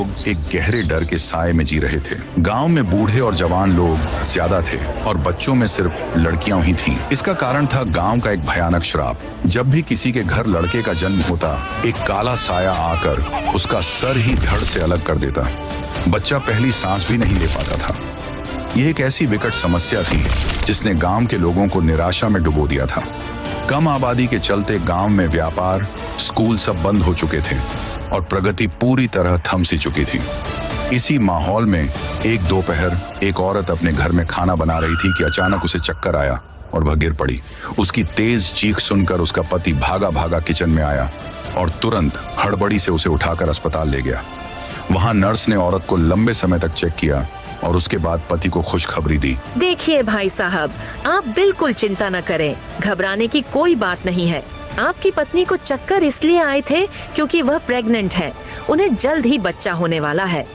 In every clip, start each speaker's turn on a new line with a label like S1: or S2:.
S1: लोग एक गहरे डर के साए में जी रहे थे। गांव में बूढ़े और जवान लोग ज्यादा थे और बच्चों में सिर्फ लड़कियां ही थीं। इसका कारण था गांव का एक भयानक श्राप। जब भी किसी के घर लड़के का जन्म होता, एक काला साया आकर उसका सर ही धड़ से अलग कर देता। बच्चा पहली सांस भी नहीं ले पाता था। यह एक ऐसी विकट समस्या थी जिसने गांव के लोगों को निराशा में डुबो दिया था। कम आबादी के चलते गांव में व्यापार, स्कूल सब बंद हो चुके थे और प्रगति पूरी तरह थम सी चुकी थी। इसी माहौल में एक दोपहर एक औरत अपने घर में खाना बना रही थी कि अचानक उसे चक्कर आया और वह गिर पड़ी। उसकी तेज चीख सुनकर उसका पति भागा भागा किचन में आया और तुरंत हड़बड़ी से उसे उठाकर अस्पताल ले गया। वहां नर्स ने औरत को लंबे समय तक चेक किया और उसके बाद पति को खुशखबरी दी।
S2: देखिए भाई साहब, आप बिल्कुल चिंता न करें, घबराने की कोई बात नहीं है। आपकी पत्नी को चक्कर इसलिए आए थे क्योंकि वह प्रेग्नेंट है। उन्हें जल्द ही बच्चा होने वाला है।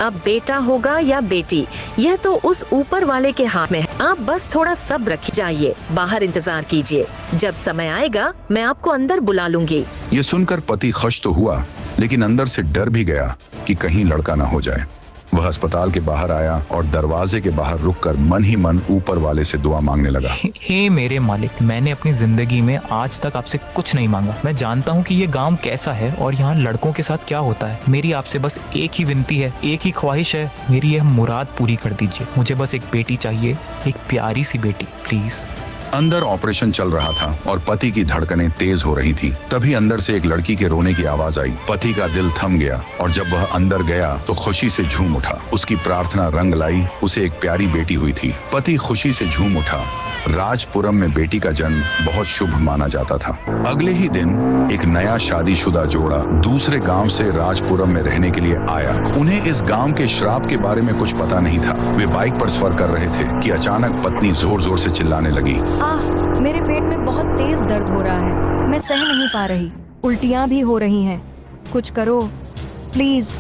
S2: अब बेटा होगा या बेटी, यह तो उस ऊपर वाले के हाथ में है। आप बस थोड़ा सब्र रखिए, जाइए बाहर इंतजार कीजिए। जब समय आएगा मैं आपको अंदर बुला लूंगी।
S1: ये सुनकर पति खुश तो हुआ, लेकिन अंदर से डर भी गया कि कहीं लड़का न हो जाए। वह अस्पताल के बाहर आया और दरवाजे के बाहर रुककर मन ही मन ऊपर वाले से दुआ मांगने लगा।
S3: हे मेरे मालिक, मैंने अपनी जिंदगी में आज तक आपसे कुछ नहीं मांगा। मैं जानता हूँ कि ये गांव कैसा है और यहाँ लड़कों के साथ क्या होता है। मेरी आपसे बस एक ही विनती है, एक ही ख्वाहिश है, मेरी यह मुराद पूरी कर दीजिए। मुझे बस एक बेटी चाहिए, एक प्यारी सी बेटी, प्लीज।
S1: अंदर ऑपरेशन चल रहा था और पति की धड़कनें तेज हो रही थी। तभी अंदर से एक लड़की के रोने की आवाज आई। पति का दिल थम गया और जब वह अंदर गया तो खुशी से झूम उठा। उसकी प्रार्थना रंग लाई, उसे एक प्यारी बेटी हुई थी। पति खुशी से झूम उठा। राजपुरम में बेटी का जन्म बहुत शुभ माना जाता था। अगले ही दिन एक नया शादीशुदा जोड़ा दूसरे गांव से राजपुरम में रहने के लिए आया। उन्हें इस गांव के श्राप के बारे में कुछ पता नहीं था। वे बाइक पर सफर कर रहे थे कि अचानक पत्नी जोर जोर से चिल्लाने लगी।
S4: मेरे पेट में बहुत तेज दर्द हो रहा है, मैं सह नहीं पा रही, उल्टियां भी हो रही हैं, कुछ करो प्लीज।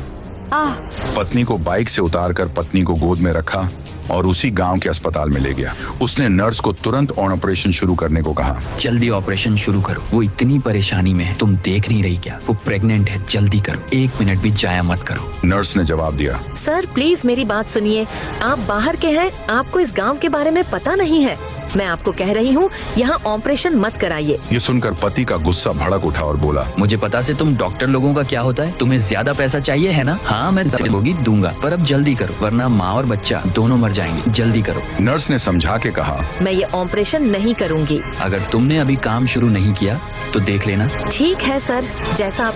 S1: पत्नी को बाइक से उतारकर पत्नी को गोद में रखा और उसी गांव के अस्पताल में ले गया। उसने नर्स को तुरंत ऑपरेशन शुरू करने को कहा।
S5: जल्दी ऑपरेशन शुरू करो, वो इतनी परेशानी में है, तुम देख नहीं रही क्या? वो प्रेग्नेंट है, जल्दी करो, 1 मिनट भी जाया मत करो।
S1: नर्स ने जवाब दिया।
S2: सर प्लीज मेरी बात सुनिए, आप बाहर के हैं, आपको इस गांव के बारे में पता नहीं है। मैं आपको कह रही हूँ यहाँ ऑपरेशन मत कराइए।
S1: ये सुनकर पति का गुस्सा भड़क उठा और बोला,
S5: मुझे पता से तुम डॉक्टर लोगों का क्या होता है। तुम्हें ज्यादा पैसा चाहिए है ना? हाँ मैं होगी दूंगा, पर अब जल्दी करो वरना माँ और बच्चा दोनों मर जाएंगे। जल्दी करो।
S1: नर्स ने समझा के कहा,
S2: मैं ये ऑपरेशन नहीं करूँगी।
S5: अगर तुमने अभी काम शुरू नहीं किया तो देख लेना।
S2: ठीक है सर, जैसा आप